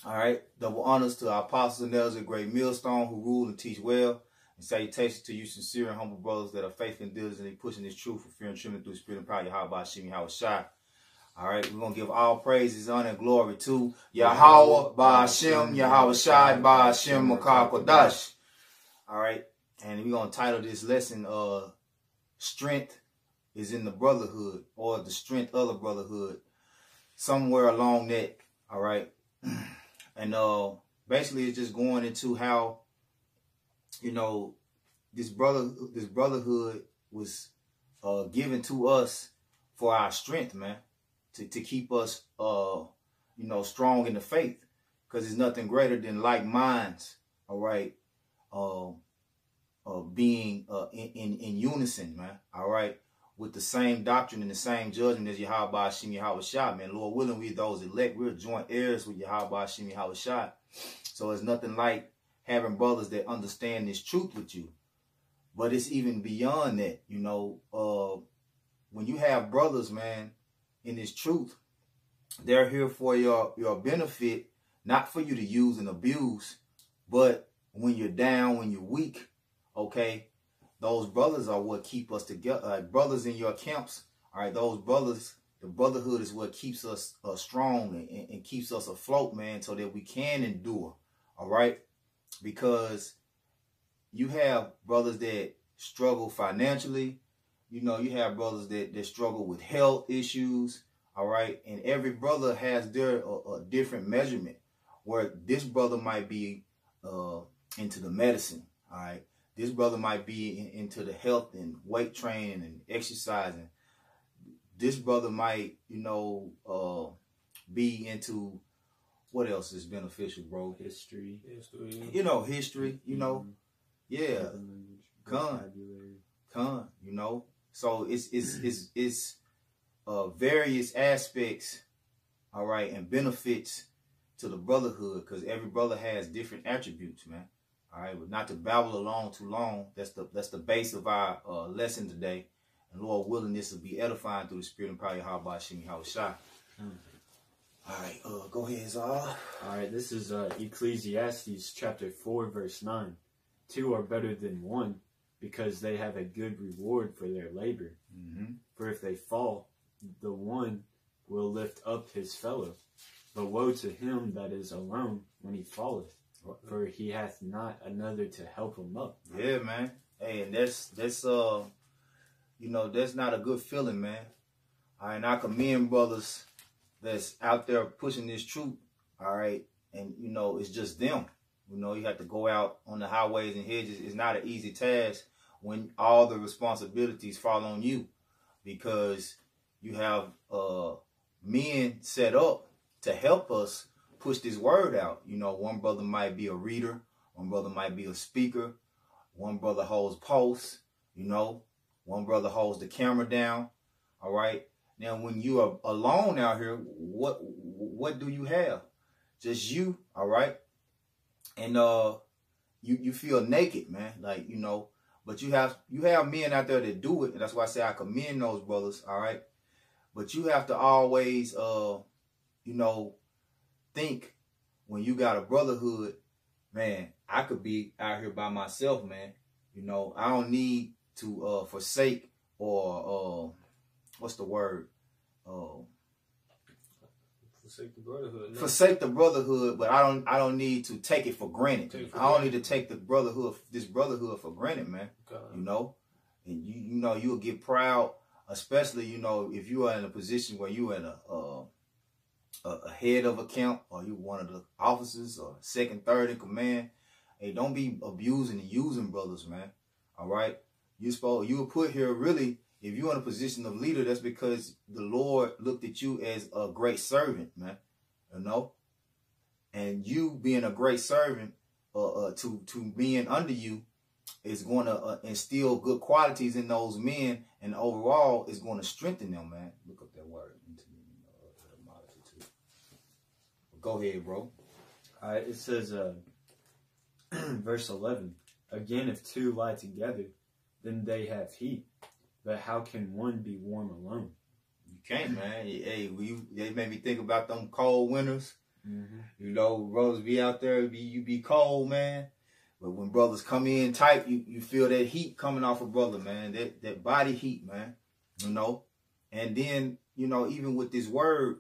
All right. Double honors to our apostles and elders, a great millstone who rule and teach well. And salutations to you, sincere and humble brothers that are faithful and diligently pushing this truth for fear and trembling through the spirit and power. Yahweh Shimi Hawashai. All right, we're going to give all praises, honor, and glory to Yahweh, Ba'ashem, Yahweh Shai, Ba'ashem, Makar Kodash. All right, and we're going to title this lesson, Strength is in the Brotherhood, or the Strength of the Brotherhood, somewhere along that, all right? And basically it's just going into how, you know, this brotherhood was given to us for our strength, man. To keep us, you know, strong in the faith, because there's nothing greater than like minds, all right, being in unison, man, all right, with the same doctrine and the same judgment as Yahweh Ba'ashem Yahweh Shai, man. Lord willing, we those elect, we're joint heirs with Yahweh Ba'ashem Yahweh Shai. So it's nothing like having brothers that understand this truth with you. But it's even beyond that, you know, when you have brothers, man, in this truth, they're here for your benefit, not for you to use and abuse, but when you're down, when you're weak, okay, those brothers are what keep us together. Brothers in your camps, all right, those brothers, the brotherhood is what keeps us strong and keeps us afloat, man, so that we can endure, all right, because you have brothers that struggle financially. You know, you have brothers that struggle with health issues, all right? And every brother has their a different measurement, where this brother might be into the medicine, all right? This brother might be into the health and weight training and exercising. This brother might, you know, be into, what else is beneficial, bro? History. You know, history, you know. Yeah. Con, you know. So it's various aspects, all right, and benefits to the brotherhood, because every brother has different attributes, man. All right, but not to babble along too long. That's the base of our lesson today. And Lord willing, this will be edifying through the spirit and power of Yahweh Ba'ashem Yahweh Shai. All right, go ahead, Zah. All right, this is Ecclesiastes chapter 4, verse 9. 2 are better than 1, because they have a good reward for their labor. For if they fall, the one will lift up his fellow. But woe to him that is alone when he falleth, for he hath not another to help him up. Yeah, man. Hey, and that's you know, that's not a good feeling, man. All right, and I commend brothers that's out there pushing this truth, all right, and, you know, it's just them. You know, you have to go out on the highways and hedges. It's not an easy task when all the responsibilities fall on you, because you have men set up to help us push this word out. You know, one brother might be a reader, one brother might be a speaker, one brother holds posts, you know, one brother holds the camera down, all right? Now, when you are alone out here, what do you have? Just you, all right? And you feel naked, man, like, you know. But you have men out there that do it, and that's why I say I commend those brothers, all right? But you have to always, you know, think when you got a brotherhood, man, I could be out here by myself, man. You know, I don't need to forsake or, what's the word? Forsake the brotherhood. No. Forsake the brotherhood, but I don't need to take it for granted. I don't need to take this brotherhood for granted, man. Okay. You know, and you know, you'll get proud, especially, you know, if you are in a position where you in a head of a camp, or you one of the officers or second, third in command. Hey, don't be abusing and using brothers, man. All right, you were put here really. If you're in a position of leader, that's because the Lord looked at you as a great servant, man. You know, and you being a great servant, to being under you, is going to instill good qualities in those men, and overall is going to strengthen them, man. Look up that word. Go ahead, bro. All right, it says, verse 11, again, if two lie together, then they have heat. But how can one be warm alone? You can't, man. Hey, they made me think about them cold winters. You know, brothers be out there, you be cold, man. But when brothers come in tight, you feel that heat coming off a brother, man. That body heat, man. You know? And then, you know, even with this word,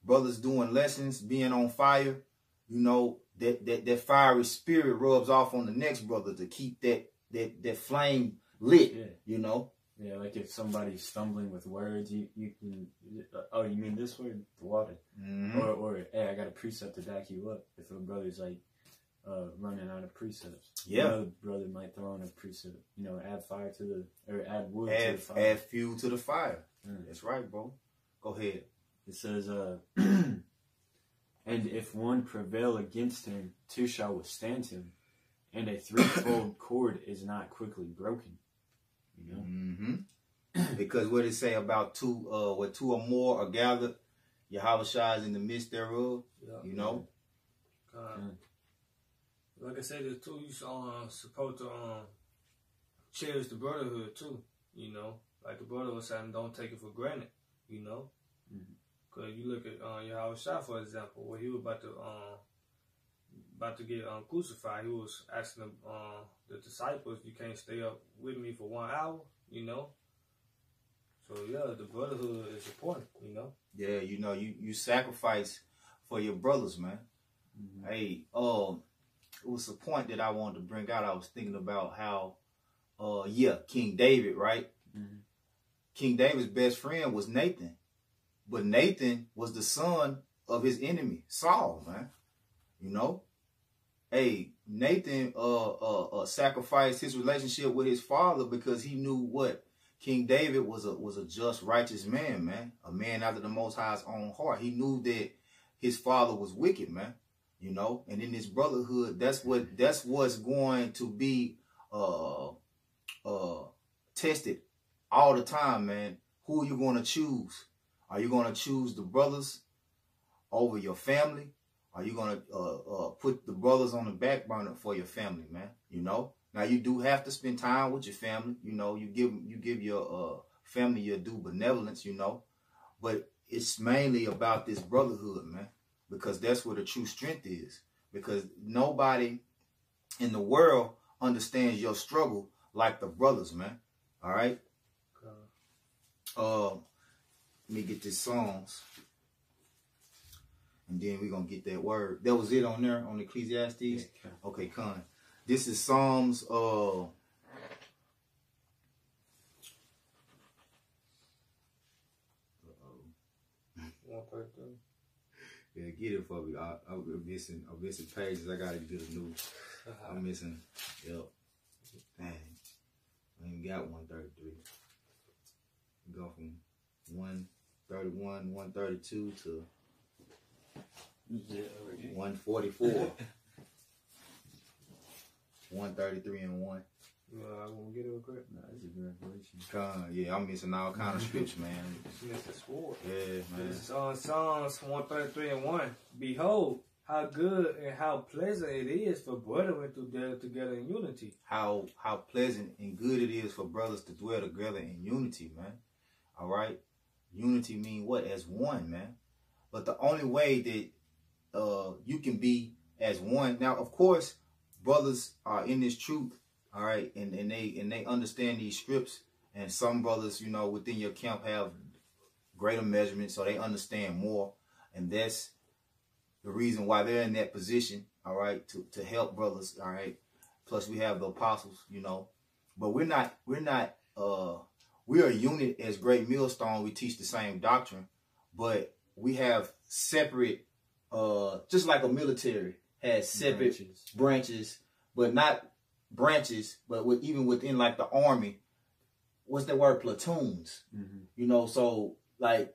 brothers doing lessons, being on fire, you know, that fiery spirit rubs off on the next brother to keep that flame lit, you know? Yeah, like if somebody's stumbling with words, you can, oh, you mean this word? The water. Or, hey, I got a precept to back you up. If a brother's like running out of precepts. Yeah. Another brother might throw in a precept, you know, add fire to the, or add wood to the fire. Add fuel to the fire. That's right, bro. Go ahead. It says, and if one prevail against him, two shall withstand him, and a threefold cord is not quickly broken. You know? Because what it say about two or more are gathered, Yahweh Shai is in the midst thereof. Yeah. You know? Like I said, too, you supposed to cherish the brotherhood too. You know, like the brother was saying, don't take it for granted. You know, because you look at Yahweh Shai, for example, where he was about to get crucified. He was asking the disciples, "You can't stay up with me for 1 hour." You know. So yeah, the brotherhood is important. You know. Yeah, you know, you sacrifice for your brothers, man. Hey, it was a point that I wanted to bring out. I was thinking about how, King David, right? King David's best friend was Nathan. But Nathan was the son of his enemy, Saul, man. You know? Hey, Nathan sacrificed his relationship with his father because he knew what? King David was a just, righteous man, man. A man after the Most High's own heart. He knew that his father was wicked, man. You know, and in this brotherhood, that's what's going to be tested all the time, man. Who are you going to choose? Are you going to choose the brothers over your family? Are you going to put the brothers on the back burner for your family, man? You know, now you do have to spend time with your family. You know, you give your family your due benevolence. You know, but it's mainly about this brotherhood, man. Because that's where the true strength is. Because nobody in the world understands your struggle like the brothers, man. All right? Let me get this Psalms. And then we're going to get that word. That was it on there, on Ecclesiastes? Yeah, okay, Con. This is Psalms... Yeah, get it for me. I'm missing pages. I gotta get a new. I'm missing. Yep. Dang. I ain't got 133. Go from 131, 132 to 144. 133 and 1. I won't get it real quick. Nah, this is a good revelation. Yeah, I'm missing all kind of scripts, man. Missed the sword. Yeah, man. This is on Psalms 133 and 1. Behold, how good and how pleasant it is for brethren to dwell together in unity. How pleasant and good it is for brothers to dwell together in unity, man. All right? Unity mean what? As one, man. But the only way that you can be as one. Now, of course, brothers are in this truth. All right, and they understand these scripts, and some brothers, you know, within your camp have greater measurements, so they understand more, and that's the reason why they're in that position. All right, to help brothers. All right, plus we have the apostles, you know, but we're a unit as Great Millstone. We teach the same doctrine, but we have separate, just like a military has separate branches, but not branches, but even within like the army, what's that word? Platoons. You know, so like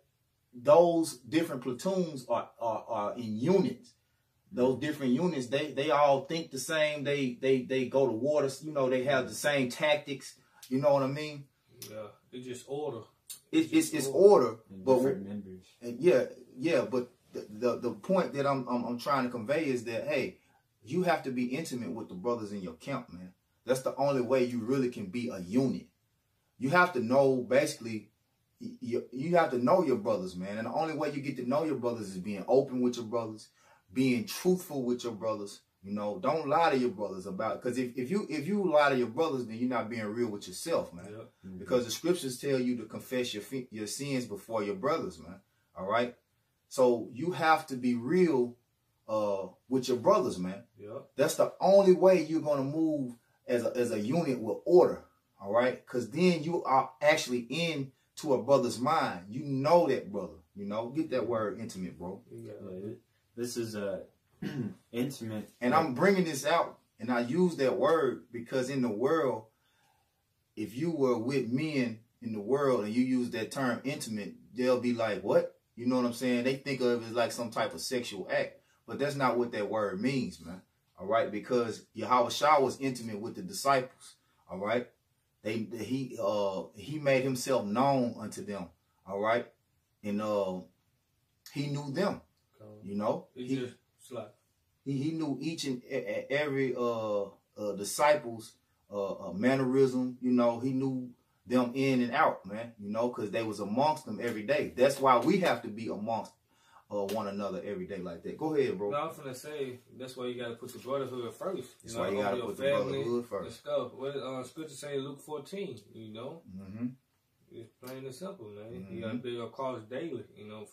those different platoons are in units. Those different units, they all think the same. They go to war. You know, they have the same tactics. You know what I mean? Yeah, it's just order. It's order, but different members. Yeah. But the point that I'm trying to convey is that, hey, you have to be intimate with the brothers in your camp, man. That's the only way you really can be a unit. You have to know basically you have to know your brothers, man. And the only way you get to know your brothers is being open with your brothers, being truthful with your brothers. You know, don't lie to your brothers about, because if you lie to your brothers, then you're not being real with yourself, man. Yep. Because the scriptures tell you to confess your sins before your brothers, man. All right. So you have to be real with your brothers, man. Yep. That's the only way you're gonna move as a unit with order. All right, because then you are actually into a brother's mind. You know that brother. You know, get that word intimate, bro. Yeah, this is a intimate. And I'm bringing this out, and I use that word because in the world, if you were with men in the world and you use that term intimate, they'll be like, what? You know what I'm saying? They think of it as like some type of sexual act, but that's not what that word means, man. All right, because Yahweh Shah was intimate with the disciples. All right. He made himself known unto them, all right, and he knew them, you know. He knew each and every disciples mannerism, you know. He knew them in and out, man, you know, because they was amongst them every day. That's why we have to be amongst one another every day like that. Go ahead, bro. No, I'm finna say that's why you gotta put the brotherhood first. That's why you gotta put the brotherhood first. And stuff. What scripture say in Luke 14, you know? It's plain and simple, man. You gotta build your cross daily, you know,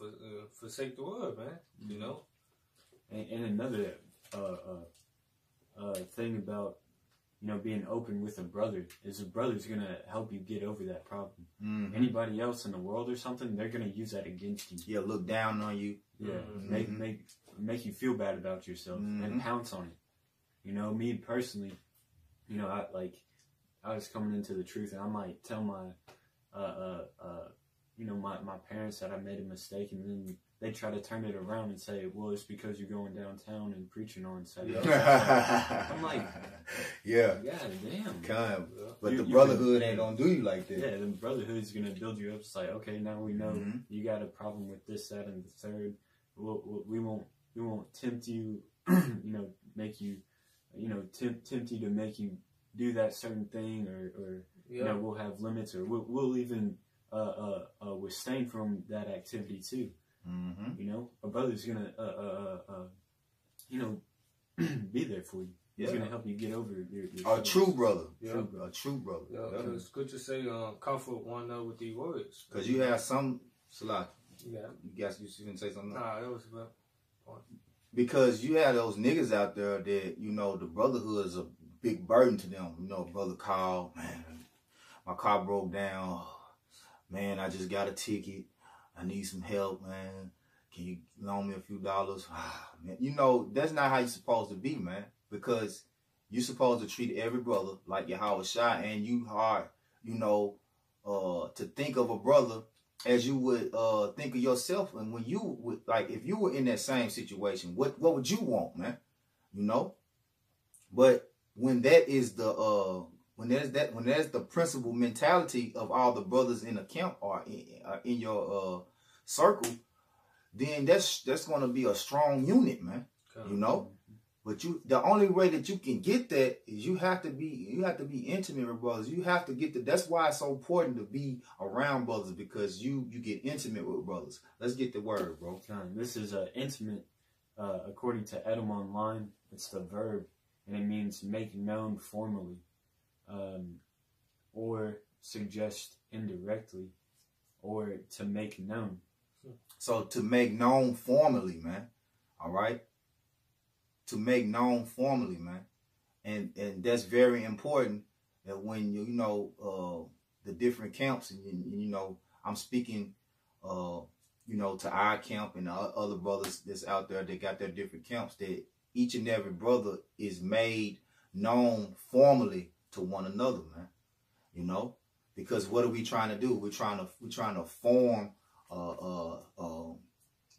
forsake the world, man. You know? And another thing about, you know, being open with a brother is a brother's gonna help you get over that problem. Anybody else in the world or something, they're gonna use that against you. Yeah, look down on you. Yeah, make you feel bad about yourself and pounce on it. You know, me personally, you know, I was coming into the truth, and I might tell my you know, my parents that I made a mistake, and then they try to turn it around and say, well, it's because you're going downtown and preaching on Saturday. I'm like, yeah, God damn. But the brotherhood ain't gonna do you like that. Yeah, the brotherhood's gonna build you up. It's like, okay, now we know you got a problem with this, that, and the third. We won't tempt you, you know, make you, you know, tempt you to make you do that certain thing, or you know, we'll have limits, or we'll even abstain from that activity too. You know, a brother's gonna you know, be there for you. He's gonna help you get over your a true brother. A true brother. Yeah, it's good to say comfort one another with these words. Because you have some Salah. Yeah. You guys, you shouldn't say something. Nah, that was about. Because you have those niggas out there that, you know, the brotherhood is a big burden to them. You know, brother called, man, my car broke down. Man, I just got a ticket. I need some help, man. Can you loan me a few dollars? Man, you know, that's not how you're supposed to be, man. Because you're supposed to treat every brother like Yahweh Shai, and you are, you know, to think of a brother as you would think of yourself. And when you would, like, if you were in that same situation, what would you want, man? You know? But when that is the when there's the principal mentality of all the brothers in the camp or in your circle, then that's going to be a strong unit, man. You know? But the only way that you can get that is you have to be intimate with brothers. You have to get that's why it's so important to be around brothers, because you get intimate with brothers. Let's get the word, bro. This is intimate, according to Edom Online. It's the verb, and it means make known formally, or suggest indirectly, or to make known. So to make known formally, man. All right. To make known formally, man. And that's very important, that when you know the different camps, and you know, I'm speaking you know, to our camp and the other brothers that's out there that got their different camps, that each and every brother is made known formally to one another, man. You know? Because what are we trying to do? We're trying to form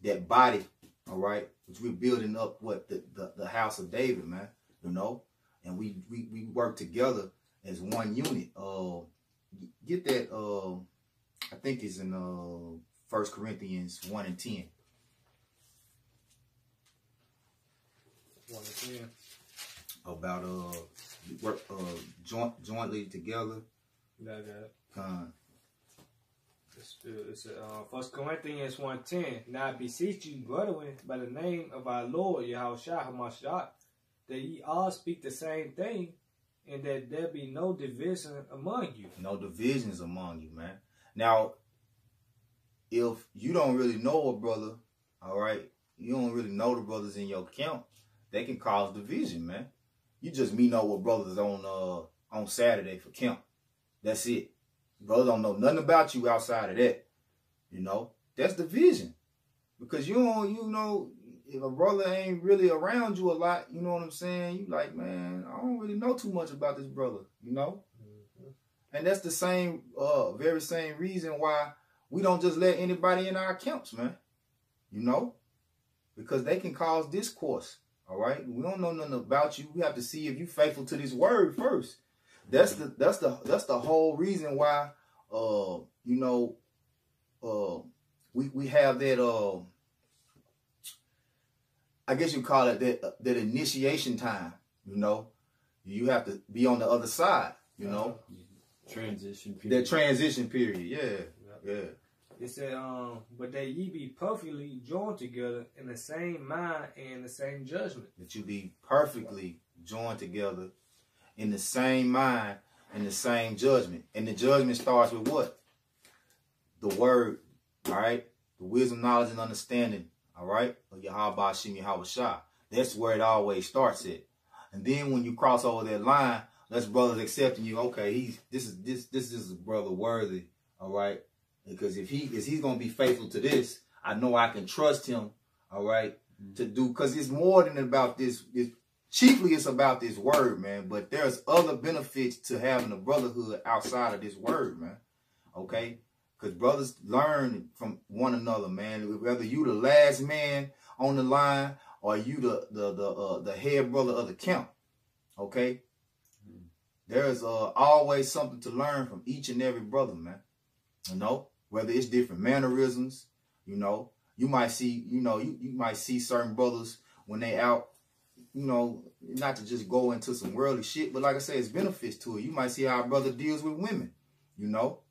that body, all right, which we're building up, what the house of David, man, you know, and we work together as one unit. Get that. I think it's in 1 Corinthians 1 and 10. 1 and 10. About work jointly together. Yeah, I got it. It's 1 Corinthians 1:10. Now I beseech you, brethren, by the name of our Lord Yahushua HaMashiach, that ye all speak the same thing, and that there be no division among you. No divisions among you, man. Now, if you don't really know a brother, all right, you don't really know the brothers in your camp, they can cause division, man. You just meet up with brothers on Saturday for camp. That's it. Brothers don't know nothing about you outside of that. You know, that's division. Because you know, if a brother ain't really around you a lot, you know what I'm saying? You like, man, I don't really know too much about this brother, you know? And that's the same, very same reason why we don't just let anybody in our camps, man. You know? Because they can cause discourse, all right? We don't know nothing about you. We have to see if you faithful to this word first. That's the whole reason why, you know, we have that, I guess you call it that initiation time, you know. You have to be on the other side, you know. Transition period. That transition period, yeah. It said, but that ye be perfectly joined together in the same mind and the same judgment. That you be perfectly joined together in the same mind and the same judgment. And the judgment starts with what? The word, all right? The wisdom, knowledge, and understanding, all right? Of Yahweh Shem Yahushua. That's where it always starts at. And then when you cross over that line, that's brothers accepting you. Okay, this is a brother worthy, all right? Because if he's gonna be faithful to this, I know I can trust him, all right, to do. Because it's more than about this. Chiefly, it's about this word, man. But there's other benefits to having a brotherhood outside of this word, man. Okay, because brothers learn from one another, man. Whether you the last man on the line or you the head brother of the camp, okay. There's always something to learn from each and every brother, man. You know, whether it's different mannerisms, you know, you might see, you know, you might see certain brothers when they out, you know, not to just go into some worldly shit, but like I said, it's benefits to it. You might see how a brother deals with women, you know.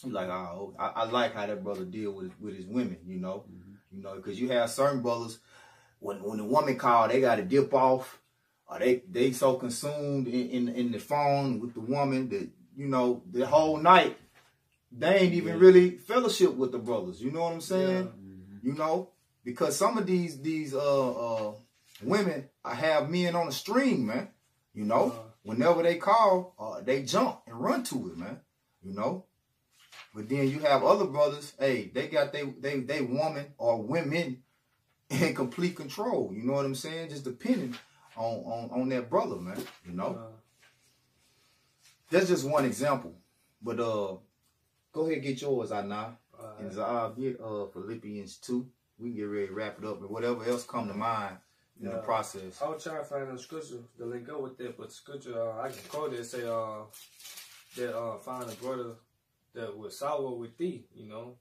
You're like, oh, I like how that brother deal with his women, you know. You know, because you have certain brothers, when the woman call, they got to dip off. Or they so consumed in the phone with the woman that, you know, the whole night, they ain't even really fellowship with the brothers. You know what I'm saying? Yeah. You know, because some of these women have men on the string, man. You know, whenever they call, they jump and run to it, man. You know, but then you have other brothers. Hey, they got they woman or women in complete control. You know what I'm saying? Just depending on that brother, man. You know, that's just one example. But go ahead, get yours, Anna. And get Philippians 2. We can get ready to wrap it up, and whatever else come to mind in the process. I was trying to find a scripture to link up with that, but the scripture I can quote it and say that find a brother that was sour with thee. You know,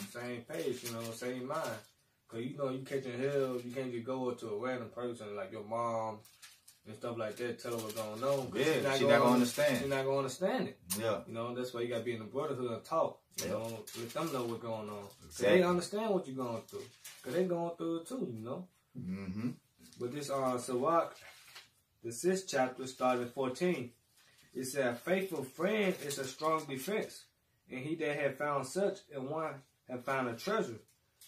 same page. You know, same mind. Cause you know you catching hell, you can't just go up to a random person like your mom and stuff like that, tell her what's going on. Yeah, she's not gonna understand. She's not gonna understand it. Yeah. You know, that's why you gotta be in the brotherhood and talk. You know, let them know what's going on. Exactly. They understand what you're going through. Cause they going through it too, you know. But this Sirach, the 6th chapter, starting at 14, it said, "A faithful friend is a strong defense, and he that had found such and one have found a treasure."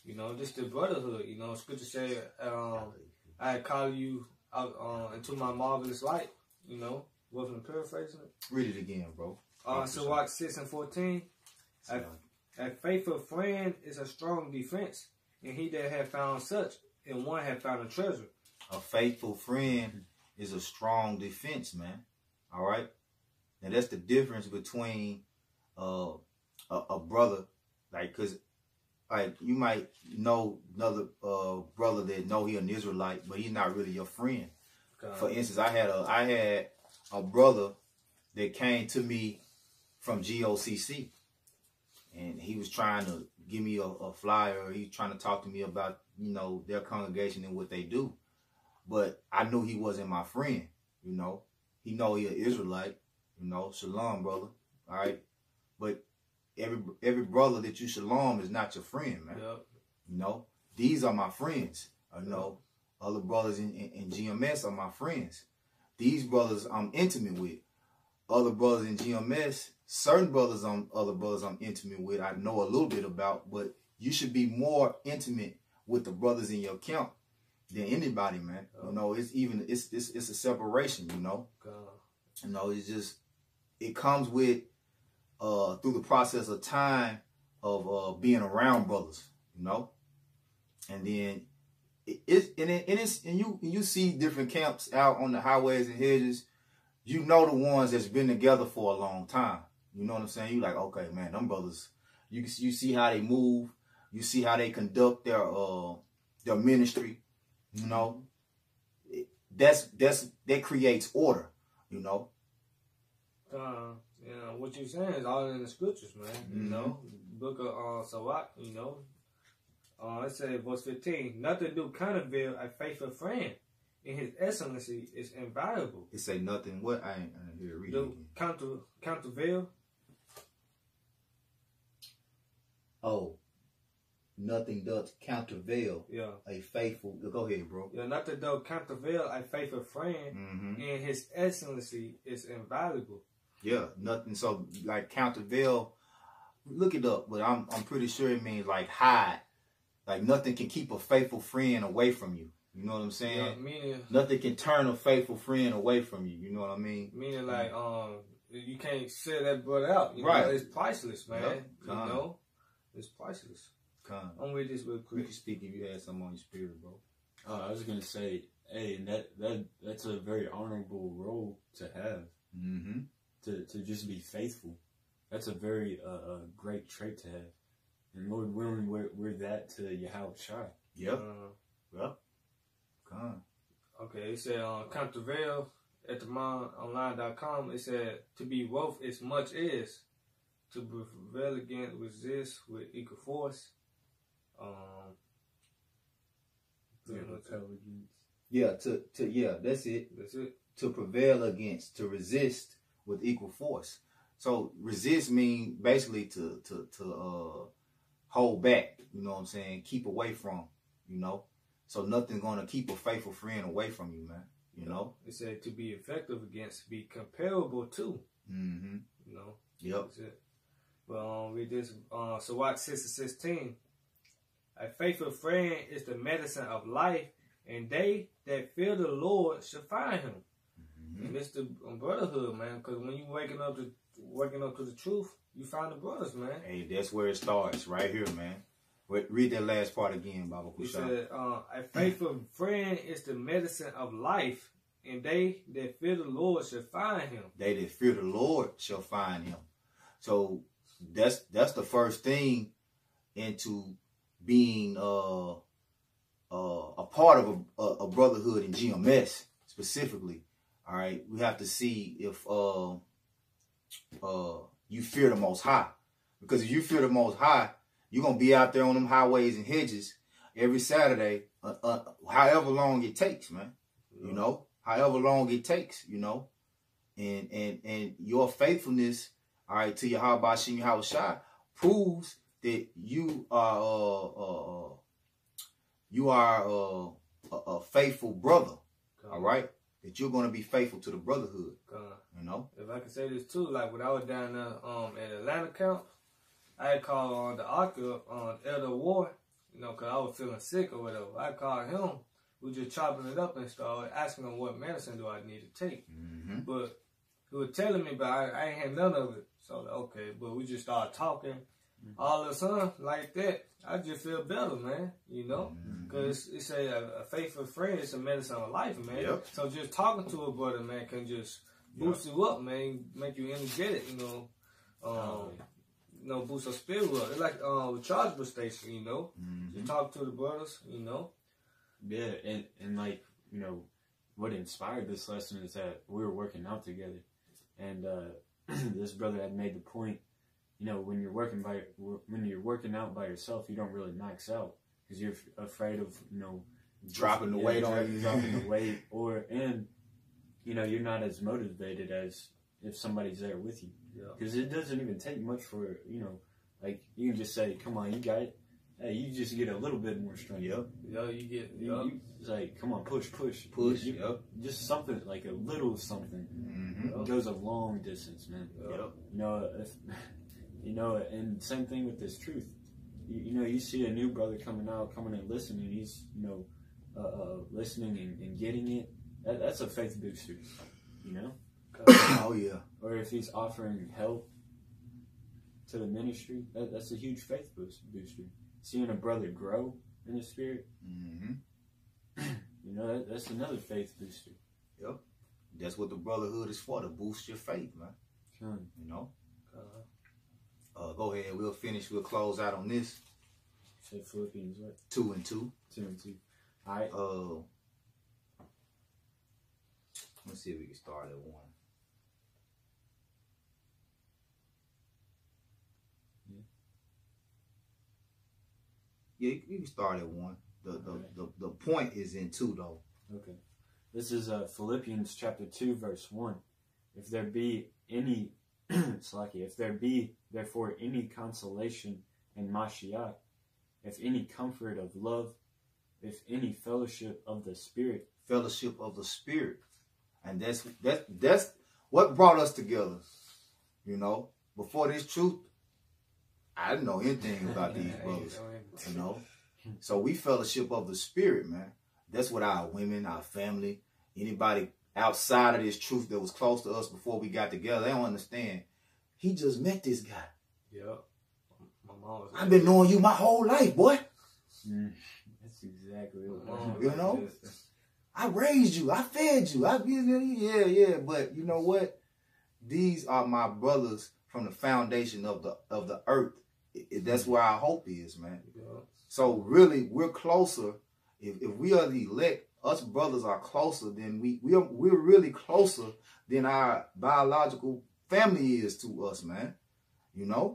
You know, this the brotherhood. You know, scripture say, "I call you out into my marvelous light." You know, wasn't paraphrasing it. Read it again, bro. Sirach 6 and 14. A faithful friend is a strong defense, and he that had found such, and one had found a treasure. A faithful friend is a strong defense, man. All right, and that's the difference between a brother, like, cause. Like, you might know another brother that know he an Israelite, but he's not really your friend. For instance, I had a brother that came to me from GOCC, and he was trying to give me a flyer. He was trying to talk to me about, you know, their congregation and what they do. But I knew he wasn't my friend, you know. He know he an Israelite, you know. Shalom, brother. All right. But every brother that you shalom is not your friend, man. Yep. You know, these are my friends. You know, other brothers in GMS are my friends. These brothers I'm intimate with. Other brothers in GMS, certain brothers other brothers I'm intimate with, I know a little bit about, but you should be more intimate with the brothers in your camp than anybody, man. You know, it's a separation, you know. You know, it comes with through the process of time of being around brothers, you know. And then you see different camps out on the highways and hedges. You know the ones that's been together for a long time. You know what I'm saying? You like, okay, man, them brothers. You see how they move. You see how they conduct their ministry. You know, that creates order. You know. You know what you're saying is all in the scriptures, man. Mm-hmm. You know, book of Sirach. You know, it says verse 15. Nothing do countervail a faithful friend. In his excellency is invaluable. It say nothing. What I ain't hear it. Read it again. Countervail. Oh, nothing does countervail. Yeah. A faithful. Go ahead, bro. Yeah, nothing does countervail a faithful friend. Mm-hmm. In his excellency is invaluable. Yeah, nothing. So like countervail. Look it up, but I'm pretty sure it means like hide. Like nothing can keep a faithful friend away from you. You know what I'm saying? Yeah, meaning nothing can turn a faithful friend away from you. You know what I mean? Meaning like you can't sell that brother out. You right. know, it's priceless, man. Yep. You know, it's priceless. I'm read this real quick. You can speak if you had something on your spirit, bro. I was gonna say, hey, and that's a very honorable role to have. Mm-hmm. To just be faithful. That's a very great trait to have. And Lord willing, we're that to Yahweh Shai. Yep. Yep. Okay, it said countervail at themononline.com. It said to be worth as much as to prevail against, resist with equal force. Yeah, that's it. That's it. To prevail against, to resist with equal force. So resist mean basically to hold back. You know what I'm saying? Keep away from. You know. So nothing's gonna keep a faithful friend away from you, man. You know. It said to be effective against, be comparable to. Mm-hmm. You know. Yep. That's it. Well, read this. Sirach 6:16. A faithful friend is the medicine of life, and they that fear the Lord shall find him. Mm-hmm. And it's the brotherhood, man. Because when you waking up to the truth, you find the brothers, man. Hey, that's where it starts, right here, man. Read that last part again, Baba Kusha. He said, a faithful friend is the medicine of life, and they that fear the Lord shall find him. They that fear the Lord shall find him. So that's the first thing into being a part of a brotherhood in GMS specifically. All right, we have to see if you fear the Most High, because if you fear the Most High, you're going to be out there on them highways and hedges every Saturday, however long it takes, man. You know, however long it takes, you know. And your faithfulness, all right, to Yahweh Bashim Yahweh Shai proves that you are a faithful brother, all right? That you're going to be faithful to the brotherhood, you know. If I can say this too, like when I was down there at Atlanta camp, I had called on the Arca on Elder Ward, you know, because I was feeling sick or whatever. I called him. We just chopping it up and started asking him what medicine do I need to take. Mm-hmm. But he was telling me, but I ain't had none of it. So, okay, but we just started talking. Mm-hmm. All of a sudden, like that, I just feel better, man, you know? Because it's a faithful friend, it's a medicine of life, man. Yep. So just talking to a brother, man, can just boost you up, man, make you energetic, you know? You know, boost your spirit up. It's like rechargeable station, you know. You talk to the brothers, you know. Yeah, and like, you know, what inspired this lesson is that we were working out together, and this brother had made the point, you know, when you're working out by yourself, you don't really max out because you're afraid of, you know, dropping the weight on you, dropping the weight, and you know, you're not as motivated as if somebody's there with you. Because it doesn't even take much for, you know, Like, you can just say, come on, you got it. Hey, you just get a little bit more strength. Yep, you get, yep. It's like, come on, push. Yep. Just something, like a little something. Mm-hmm. It goes a long distance, man. Yep. And same thing with this truth. You see a new brother coming and listening, he's, listening and getting it. That's a faith booster, Oh, yeah. Or if he's offering help to the ministry, that's a huge faith booster. Seeing a brother grow in the spirit, that's another faith booster. Yep. That's what the brotherhood is for, to boost your faith, man. Go ahead. We'll finish. We'll close out on this. Say Philippians what? 2 and 2. 2 and 2. All right. Let's see if we can start at 1. Yeah, you can start at 1. The point is in 2 though. Okay. This is Philippians chapter 2, verse 1. If there be any if there be therefore any consolation in Mashiach, if any comfort of love, if any fellowship of the Spirit. Fellowship of the Spirit. And that's what brought us together. Before this truth, I didn't know anything about these brothers. So we fellowship of the Spirit, man. That's what our women, our family, anybody outside of this truth that was close to us before we got together, they don't understand. He just met this guy. Yep. My mom was I've been knowing you my whole life, boy. That's exactly what I raised you. I fed you. Yeah. But you know what? These are my brothers from the foundation of the earth. That's where our hope is, man. Yep. So really, we're closer. If we are the elect, us brothers are closer than we're really closer than our biological family is to us, man. Yeah.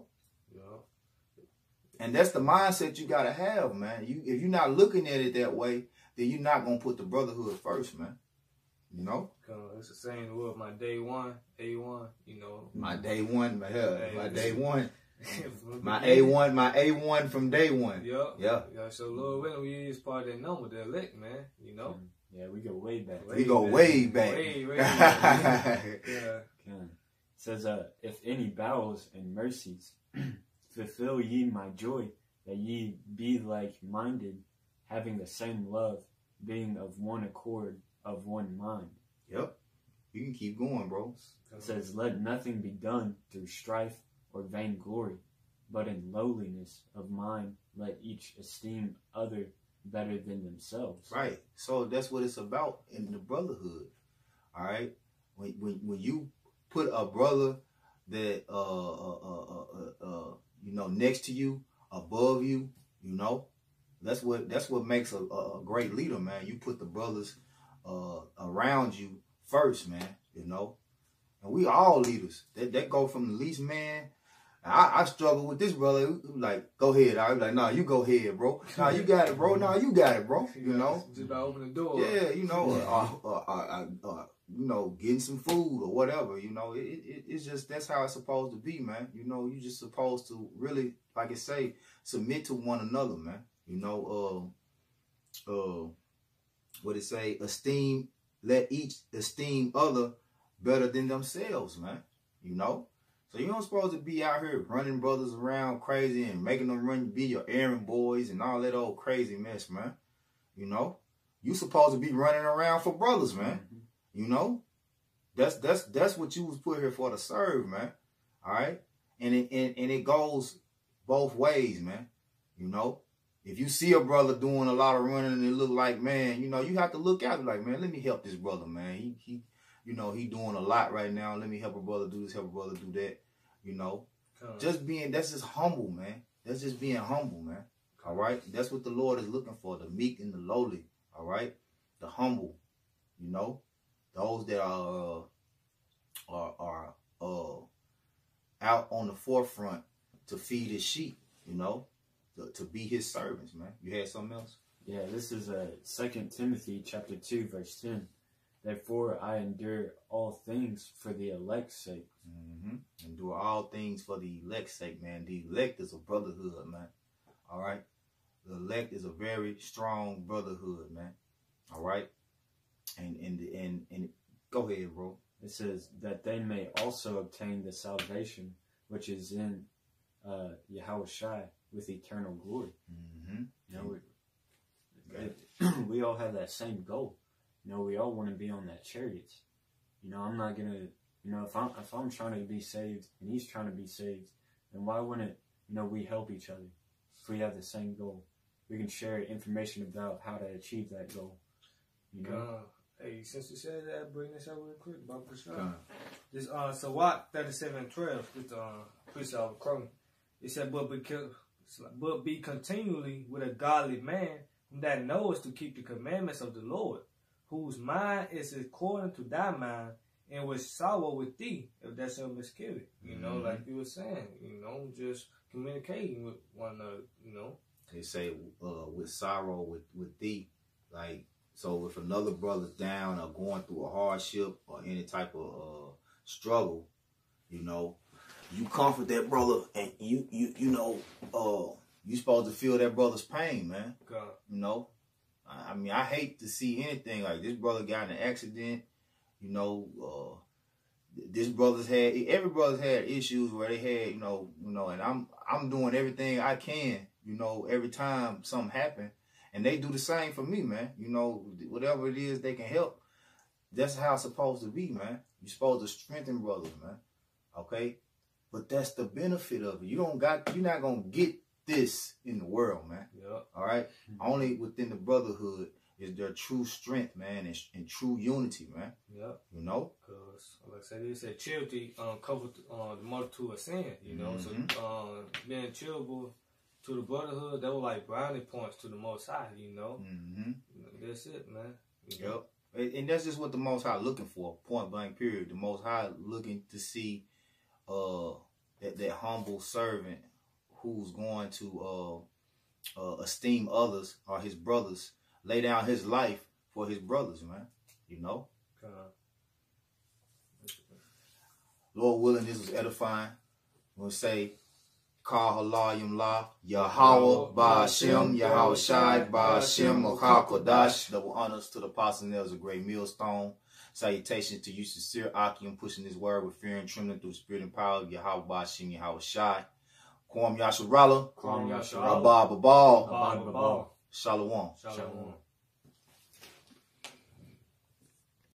And that's the mindset you gotta have, man. If you're not looking at it that way, then you're not gonna put the brotherhood first, man. It's the same with my day one, A1. My day one, my day one. My A1 from day one. Yeah. So Lord willing, we is part of that number, the elect, man. Yeah, we go way back. We go way back. Way back. Yeah. It says, if any bowels and mercies, fulfill ye my joy, that ye be like-minded, having the same love, being of one accord, of one mind. Yep. You can keep going, bro. It says, let nothing be done through strife or vainglory, but in lowliness of mind, let each esteem other better than themselves. Right. So that's what it's about in the brotherhood. All right. When you put a brother that next to you, above you, that's what makes a great leader, man. You put the brothers around you first, man. And we all leaders. That go from the least man. I struggle with this brother. Like, go ahead. I was like, nah, you go ahead, bro. Nah, you got it, bro. Nah, you got it, bro. Just about open the door. Yeah, getting some food or whatever. It's just, that's how it's supposed to be, man. You just supposed to really, like I say, submit to one another, man. What it say? Let each esteem other better than themselves, man. So you don't supposed to be out here running brothers around crazy and making them be your errand boys and all that old crazy mess, man. You supposed to be running around for brothers, man. That's what you was put here for, to serve, man. All right, and it goes both ways, man. If you see a brother doing a lot of running and it look like, man, you have to look out, like, man, let me help this brother, man. He doing a lot right now. Let me help a brother do this, help a brother do that. That's just humble, man. That's just being humble, man. All right, that's what the Lord is looking for: the meek and the lowly. All right, the humble. Those that are out on the forefront to feed his sheep. To be his servants, man. You had something else? Yeah, this is 2 Timothy chapter 2, verse 10. Therefore, I endure all things for the elect's sake. Endure all things for the elect's sake, man. The elect is a brotherhood, man. All right? The elect is a very strong brotherhood, man. All right? And go ahead, bro. It says that they may also obtain the salvation which is in Yahushua with eternal glory. You know, we all have that same goal. You know, we all want to be on that chariots. You know, I'm not gonna. You know, if I'm trying to be saved and he's trying to be saved, then why wouldn't, you know, we help each other if we have the same goal? We can share information about how to achieve that goal. You know. Hey, since you said that, bring this up real quick about Prashad. This Sawat 37:12, this preacher of Crow. It said, but be continually with a godly man that knows to keep the commandments of the Lord, whose mind is according to thy mind, and which sorrow with thee, if that's your miscarriage. You know, like you were saying, you know, just communicating with one another, you know. They say with sorrow with thee, like, so if another brother's down or going through a hardship or any type of struggle, you know, you comfort that brother, and you know, you supposed to feel that brother's pain, man. God. You know, I mean, I hate to see anything like this brother got in an accident. You know, every brother's had issues where they had, you know, and I'm doing everything I can, you know, every time something happen. And they do the same for me, man. You know, whatever it is they can help, that's how it's supposed to be, man. You're supposed to strengthen brothers, man. Okay? But that's the benefit of it. You're not going to get this in the world, man. Yep. All right? Only within the brotherhood is there true strength, man, and true unity, man. Yep. You know? Because, like I said, they said charity covered the multitude of sin, you know? So, being charitable to the brotherhood, that was like brownie points to the Most High, you know? That's it, man. Yep. And that's just what the Most High looking for, point blank period. The Most High looking to see that humble servant who's going to esteem others or his brothers, lay down his life for his brothers, man. You know? Lord willing, this was edifying. We'll say, Kal Halal Yumla, Yahweh Ba'ashem, Yahweh Shai Ba'ashem, Mokha Kodash. Double honors to the apostle nails, a great millstone. Salutations to you, sincere Akim, pushing this word with fear and trembling through the spirit and power of Yahweh Ba'ashem, Yahweh Shai. Kwam Yasharala, Kwam Yasharala, Rabba Babal, Babal, Shalom. Shalom.